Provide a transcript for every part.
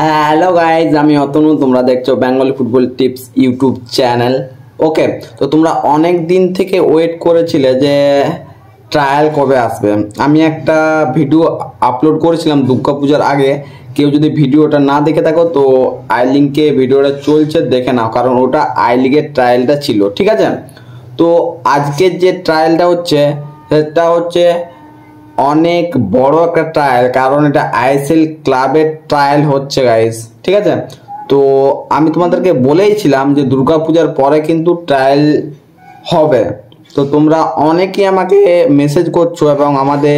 Hello guys, আমি অতনু। তোমরা দেখছো Bengali football tips YouTube channel. Okay, তো তোমরা অনেক দিন থেকে ওয়েট করেছিলে যে ট্রায়াল কবে আসবে। আমি একটা ভিডিও আপলোড করেছিলাম দুর্গাপূজার আগে। কেউ যদি ভিডিওটা না দেখে থাকো তো আই লিঙ্কে ভিডিওটা চলছে, দেখে নাও, কারণ ওটা আই লিগের ট্রায়ালটা ছিল। ঠিক আছে, তো আজকের যে ট্রায়ালটা হচ্ছে সেটা হচ্ছে অনেক বড় একটা ট্রায়াল, কারণ এটা আইএসএল ক্লাবের ট্রায়াল হচ্ছে গাইস। ঠিক আছে, তো আমি তোমাদেরকে বলেইছিলাম যে দুর্গাপূজার পরে কিন্তু ট্রায়াল হবে। তো তোমরা অনেকেই আমাকে মেসেজ করছো এবং আমাদের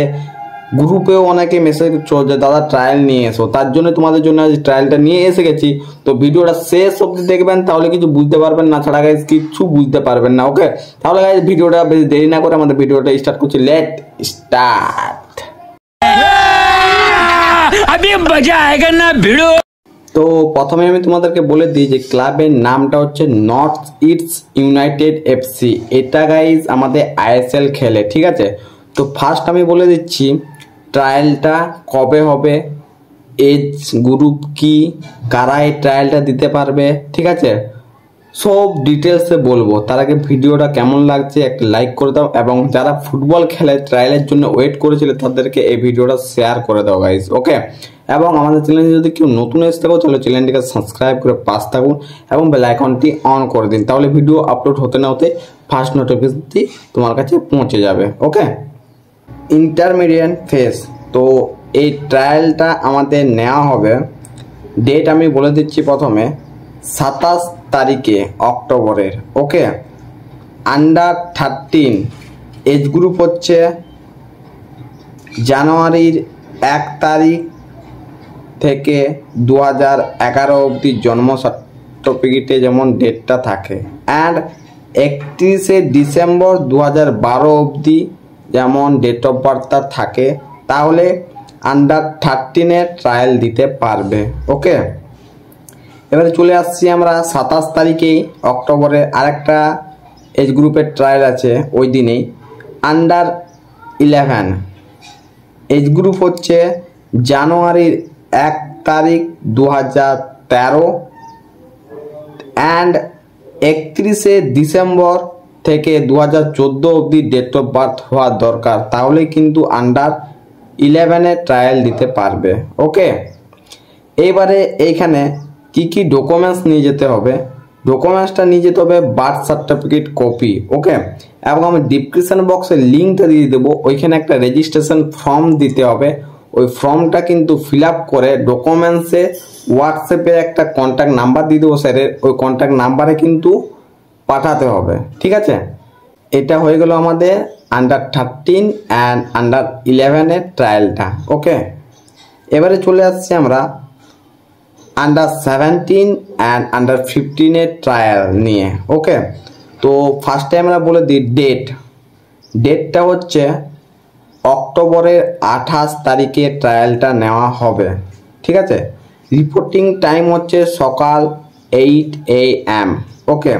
গ্রুপেও অনেকে মেসেজ করছো যে দাদা ট্রায়াল নিয়ে এসো। তার জন্য তোমাদের জন্য আজ ট্রায়ালটা নিয়ে এসে গেছি। তো ভিডিওটা শেষ অবধি দেখবেন, তাহলে কিছু বুঝতে পারবেন না, ছাড়া গাইজ কিচ্ছু বুঝতে পারবেন না। ওকে, তাহলে গাইজ ভিডিওটা বেশি দেরি না করে আমাদের ভিডিওটা স্টার্ট করছি। Let start. अभी मजा आएगा ना भिड़ो। তো প্রথমে আমি তোমাদেরকে বলে দিই যে ক্লাবের নামটা হচ্ছে নর্থ ইস্ট ইউনাইটেড এফসি। এটা গাইজ আমাদের আইএসএল খেলে। ঠিক আছে, তো ফার্স্ট আমি বলে দিচ্ছি ট্রায়ালটা কবে হবে, এজ গ্রুপ কি, কারা এই ট্রায়ালটা দিতে পারবে। ঠিক আছে, সব ডিটেলসে বলবো। তার আগে ভিডিওটা কেমন লাগছে একটা লাইক করে দাও, এবং যারা ফুটবল খেলে ট্রায়ালের জন্য ওয়েট করেছিল তাদেরকে এই ভিডিওটা শেয়ার করে দাও গাইজ। ওকে, এবং আমাদের চ্যানেলে যদি কেউ নতুন এসে থাকো তাহলে চ্যানেলটিকে সাবস্ক্রাইব করে পাশ থাকুন এবং বেল আইকনটি অন করে দিন, তাহলে ভিডিও আপলোড হতে না হতে ফার্স্ট নোটিফিকেশনটি তোমার কাছে পৌঁছে যাবে। ওকে, ইন্টারমিডিয়েট ফেজ। তো এই ট্রায়ালটা আমাদের নেওয়া হবে, ডেট আমি বলে দিচ্ছি প্রথমে 27 তারিখে অক্টোবরের। ওকে, আন্ডার 13 এজ গ্রুপ হচ্ছে জানুয়ারির 1 তারিখ থেকে 2011 অবধি জন্ম সার্টিফিকেটে যেমন ডেটটা থাকে, অ্যান্ড 31শে ডিসেম্বর 2012 অবধি যেমন ডেট অফ বার্থটা থাকে, তাহলে আন্ডার 13 ট্রায়াল দিতে পারবে। ওকে, এবারে চলে আসছি আমরা 27 তারিখেই অক্টোবরে আরেকটা এজ গ্রুপের ট্রায়াল আছে ওই দিনেই, আন্ডার 11 এজ গ্রুপ হচ্ছে জানুয়ারির 1 তারিখ 2013 অ্যান্ড 31শে ডিসেম্বর থেকে 2014 অবধি ডেট অফ বার্থ হওয়া দরকার, তাহলে কিন্তু আন্ডার 11 ট্রায়াল দিতে পারবে। ওকে, এইবারে এইখানে কি কি ডকুমেন্টস নিয়ে যেতে হবে। ডকুমেন্টসটা নিয়ে যেতে হবে বার্থ সার্টিফিকেট কপি। ওকে, এবং আমি ডিসক্রিপশন বক্সে লিঙ্কটা দিয়ে দেবো, ওইখানে একটা রেজিস্ট্রেশন ফর্ম দিতে হবে। ওই ফর্মটা কিন্তু ফিল আপ করে ডকুমেন্টসে হোয়াটসঅ্যাপে একটা কন্ট্যাক্ট নাম্বার দিয়ে দেবো স্যারের, ওই কন্ট্যাক্ট নাম্বারে কিন্তু পাঠাতে হবে। ঠিক আছে, এটা হয়ে গেল আমাদের আন্ডার 13 অ্যান্ড আন্ডার 11 ট্রায়ালটা। ওকে, এবারে চলে আসছি আমরা আন্ডার 17 অ্যান্ড আন্ডার 15 ট্রায়াল নিয়ে। ওকে, তো ফার্স্টে আমরা বলে দিই ডেটটা হচ্ছে অক্টোবরের 28 তারিখে ট্রায়ালটা নেওয়া হবে। ঠিক আছে, রিপোর্টিং টাইম হচ্ছে সকাল 8 AM। ওকে,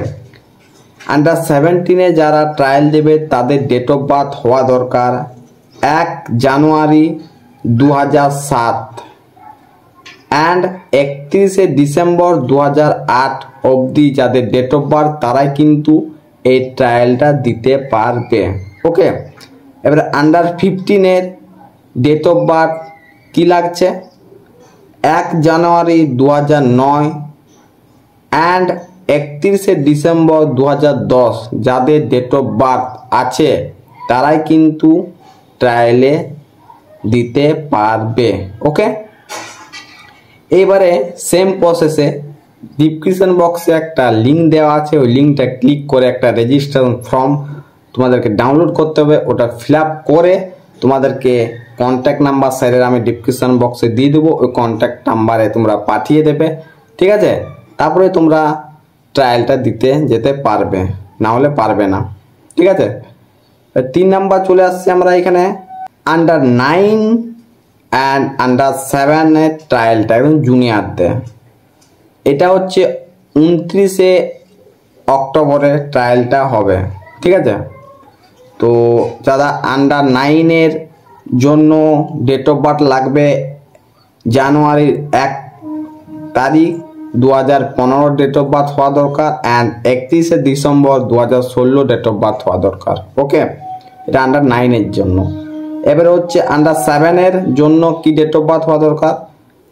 আন্ডার 17 যারা ট্রায়াল দেবে তাদের ডেট অফ বার্থ হওয়া দরকার 1 জানুয়ারি 2007 অ্যান্ড 31শে ডিসেম্বর 2008 অবধি যাদের ডেট অফ বার্থ তারাই কিন্তু এই ট্রায়ালটা দিতে পারবে। ওকে, এবারে আন্ডার 15 ডেট অফ বার্থ কী লাগছে 1 জানুয়ারি 2009 অ্যান্ড 31শে ডিসেম্বর 2010 যাদের ডেট অফ বার্থ আছে তারাই কিন্তু ট্রায়ালে দিতে পারবে। ওকে, এইবারে সেম প্রসেসে ডিসক্রিপশন বক্সে একটা লিঙ্ক দেওয়া আছে, ওই লিঙ্কটা ক্লিক করে একটা রেজিস্ট্রেশন ফর্ম তোমাদেরকে ডাউনলোড করতে হবে। ওটা ফিল আপ করে তোমাদেরকে কন্ট্যাক্ট নাম্বার স্যারের আমি ডিসক্রিপশন বক্সে দিয়ে দেবো, ওই কন্ট্যাক্ট নাম্বারে তোমরা পাঠিয়ে দেবে। ঠিক আছে, তারপরে তোমরা ট্রায়ালটা দিতে যেতে পারবে, না হলে পারবে না। ঠিক আছে, 3 নাম্বার চলে আসছে আমরা এখানে আন্ডার 9 অ্যান্ড আন্ডার 7 ট্রায়ালটা একদম জুনিয়রদের। এটা হচ্ছে 29শে অক্টোবরে ট্রায়ালটা হবে। ঠিক আছে, তো যারা আন্ডার 9 জন্য ডেট অফ বার্থ লাগবে জানুয়ারির 1 তারিখ 2015 ডেট অফ বার্থ হওয়া দরকার অ্যান্ড 31শে ডিসেম্বর 2016 ডেট অফ বার্থ হওয়া দরকার। ওকে, এটা আন্ডার 9 এর জন্য। এবারে হচ্ছে আন্ডার 7 এর জন্য কি ডেট অফ বার্থ হওয়া দরকার?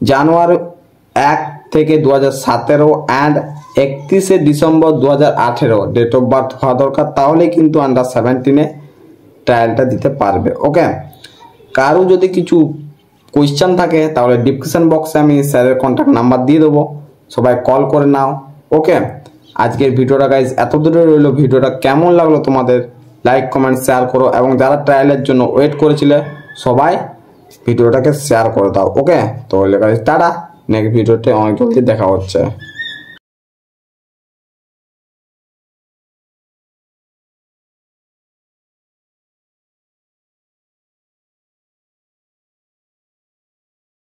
জানুয়ারি 1 থেকে 2017 অ্যান্ড 31শে ডিসেম্বর 2018 ডেট অফ বার্থ হওয়া দরকার, তাহলেই কিন্তু আন্ডার 17-এ ট্রায়ালটা দিতে পারবে। ওকে, কারো যদি কিছু কোয়েশ্চেন থাকে তাহলে ডিসক্রিপশন বক্সে আমি স্যারের কন্ট্যাক্ট নাম্বার দিয়ে দেবো, সবাই কল করে নাও। ওকে, আজকের ভিডিওটা গাইজ এত দূরে রইলো। ভিডিওটা কেমন লাগলো তোমাদের লাইক কমেন্ট শেয়ার করো, এবং যারা ট্রায়ালের জন্য ওয়েট করেছিলে সবাই ভিডিওটাকে শেয়ার করে দাও। ওকে, তাহলে গাইজ টাটা, নেক্সট ভিডিওতে অনেক জলদি দেখা হচ্ছে।